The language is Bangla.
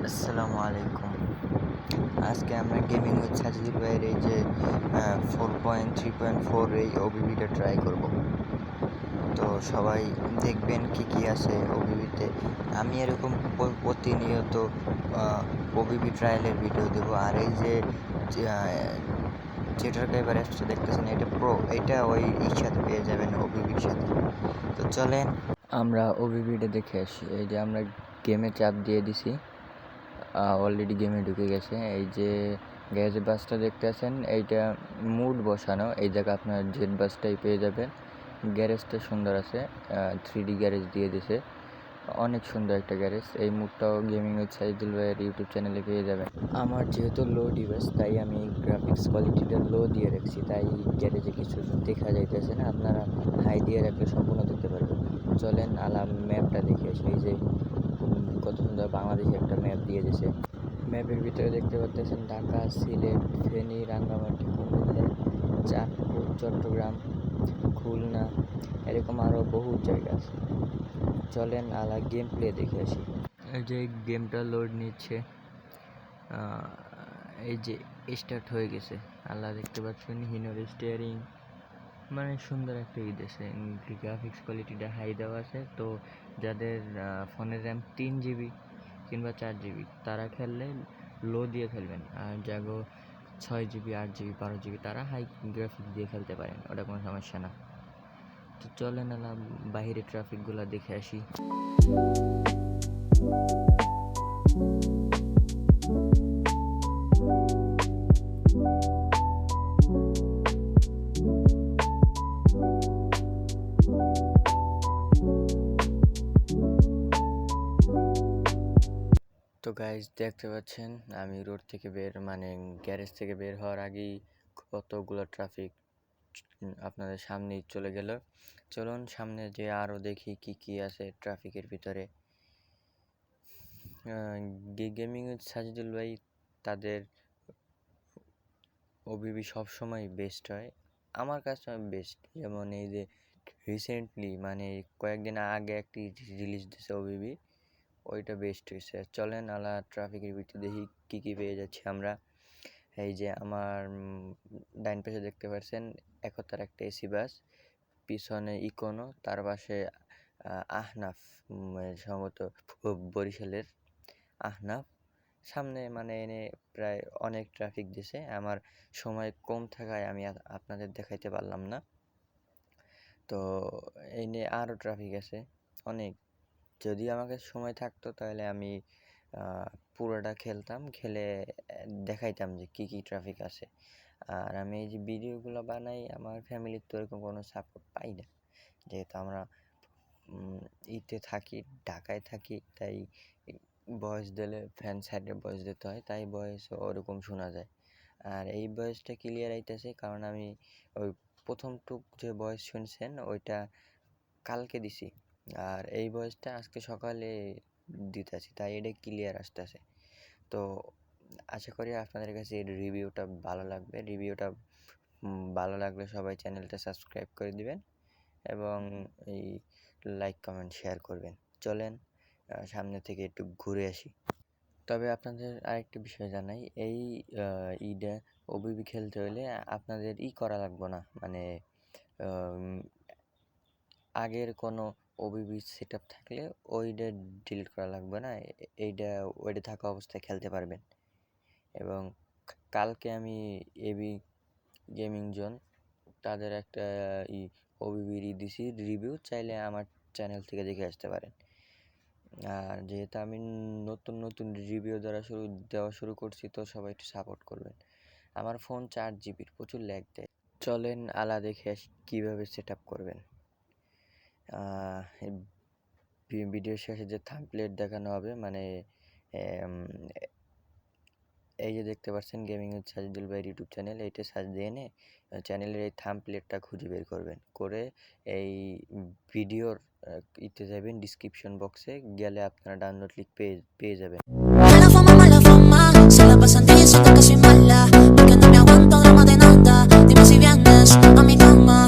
আসসালামু আলাইকুম। আজকে আমরা গেমিং উইথ সাজিদুল ভাইয়ের এই যে 4.3.4 এই ওবিবিটা ট্রাই করব। তো সবাই দেখবেন কি আছে ওবিবিতে। আমি এরকম প্রতিনিয়ত ওবিবি ট্রায়ালের ভিডিও দেব। আর এই যে যেটার এবার অ্যাপসটা দেখতেছেন এটা প্রো, এটা ওই সাথে পেয়ে যাবেন ওবিবির সাথে। তো চলেন আমরা ওবিবিটা দেখে আসি। এই যে আমরা গেমে চাপ দিয়ে দিছি, অলরেডি গেমে ঢুকে গেছে। এই যে গ্যারেজ বাসটা দেখতে আছেন, এইটা মুড বসানো। এই জায়গায় আপনার জেট বাসটাই পেয়ে যাবেন। গ্যারেজটা সুন্দর আছে, 3D গ্যারেজ দিয়ে দিছে, অনেক সুন্দর একটা গ্যারেজ। এই মুডটাও গেমিং উইথ সাজিদুল ভাইয়ের ইউটিউব চ্যানেলে পেয়ে যাবেন। আমার যেহেতু লো ডিভাইস তাই আমি গ্রাফিক্স কোয়ালিটিটা লো দিয়ে রাখছি, তাই গ্যারেজে কিছু দেখা যাইতেছে না। আপনারা হাই দিয়ে রাখলে সম্পূর্ণ দেখতে পারবেন। চলেন আলাম ম্যাপটা দেখে আসি। এই যে কত সুন্দর বাংলাদেশে একটা ম্যাপ দিয়ে দিয়েছে। ম্যাপের ভিতরে দেখতে পাচ্ছেন ঢাকা, সিলেট, ফেনী, রাঙ্গামাটি, কুমিল্লা, চাঁদপুর, চট্টগ্রাম, খুলনা, এরকম আরও বহু জায়গা আছে। চলেন আলা গেম প্লে দেখে আসি। এই যে গেমটা লোড নিচ্ছে, এই যে স্টার্ট হয়ে গেছে। আল্লাহ দেখতে পাচ্ছেন হিনোর স্টিয়ারিং, মানে সুন্দর একটা আছে। গ্রাফিক্স কোয়ালিটিটা হাই দেওয়া আছে। তো যাদের ফোনের র্যাম 3 GB কিংবা 4 GB তারা খেললে লো দিয়ে খেলবেন, আর যাগো 6 GB 8 GB 12 GB তারা হাই গ্রাফিক দিয়ে খেলতে পারেন, ওটা কোনো সমস্যা না। তো চলেন না বাইরে ট্রাফিকগুলো দেখে আসি। তো গাইজ দেখতে পাচ্ছেন আমি রোড থেকে মানে গ্যারেজ থেকে বের হওয়ার আগেই কতগুলো ট্রাফিক আপনাদের সামনেই চলে গেল। চলুন সামনে যে আরও দেখি কি আছে ট্রাফিকের ভিতরে। গেমিং উইথ সাজিদুল ভাই, তাদের ওবিবি সবসময় বেস্ট হয়, আমার কাছে বেস্ট। যেমন এই যে রিসেন্টলি মানে কয়েকদিন আগে একটি রিলিজ দিয়েছে ওবিবি, ওইটা বেস্ট হয়েছে। চলেন আলা ট্রাফিকের ভিতরে দেখি কি পেয়ে যাচ্ছি আমরা। এই যে আমার ডাইন পাশে দেখতে পাচ্ছেন 71 একটা এসি বাস, পিছনে ইকোনো, তার পাশে আহনাফ, সম্ভবত বরিশালের আহনাফ। সামনে মানে এনে প্রায় অনেক ট্রাফিক দিছে। আমার সময় কম থাকায় আমি আপনাদের দেখাইতে পারলাম না। তো এই নিয়ে আরও ট্রাফিক আছে অনেক। যদি আমাকে সময় থাকতো তাহলে আমি পুরোটা খেলতাম, খেলে দেখাইতাম যে কি ট্রাফিক আছে। আর আমি এই যে ভিডিওগুলো বানাই, আমার ফ্যামিলির তো এরকম কোনো সাপোর্ট পাই না, যেহেতু আমরা ইতে থাকি, ঢাকায় থাকি, তাই ভয়েস দিলে ফ্যান সাইডে ভয়েস দিতে হয়, তাই ভয়েস ওরকম শোনা যায়। আর এই ভয়েসটা ক্লিয়ার আইতেছে কারণ আমি ওই প্রথম টুক যে ভয়েস শুনছেন ওইটা কালকে দিছি, আর এই ভয়েসটা আজকে সকালে দিতেছি, তাই এটা ক্লিয়ার আসতেছে। তো আশা করি আপনাদের কাছে এই রিভিউটা ভালো লাগবে। রিভিউটা ভালো লাগলে সবাই চ্যানেলটা সাবস্ক্রাইব করে দিবেন এবং এই লাইক কমেন্ট শেয়ার করবেন। চলেন সামনে থেকে একটু ঘুরে আসি। তবে আপনাদের আরেকটি বিষয় জানাই, এই ঈদে ওবিবি খেলতে হলে আপনাদের করা লাগবে না, মানে আগের কোনো ওবিবি সেট আপ থাকলে ওইটা ডিলিট করা লাগবে না, ওইটা থাকা অবস্থায় খেলতে পারবেন। এবং কালকে আমি এবি গেমিং জোন তাদের একটা ওবিবির দিছি রিভিউ, চাইলে আমার চ্যানেল থেকে দেখে আসতে পারেন। আর যেহেতু আমি নতুন রিভিউ দেওয়া শুরু করছি, তো সবাই একটু সাপোর্ট করবেন। আমার ফোন 4 GB, প্রচুর ল্যাগ দেয়। চলেন আলা দেখে আসি কীভাবে সেট আপ করবেন। ভিডিও শেষে যে থাম্বনেল দেখানো হবে, মানে এই যে দেখতে পাচ্ছেন গেমিং উইথ সাজিদুল ভাই ইউটিউব চ্যানেল, এইটা সার্চ দিয়ে এনে চ্যানেলের এই থাম্বনেলটা খুঁজে বের করবেন, করে এই ভিডিওর যাবেন ডিসক্রিপশন বক্সে, গেলে আপনারা ডাউনলোড লিঙ্ক পেয়ে যাবেন। Mala fama, se la pasan diciendo que soy mala, porque no me aguanto drama de nada. Dime si vienes a mi cama,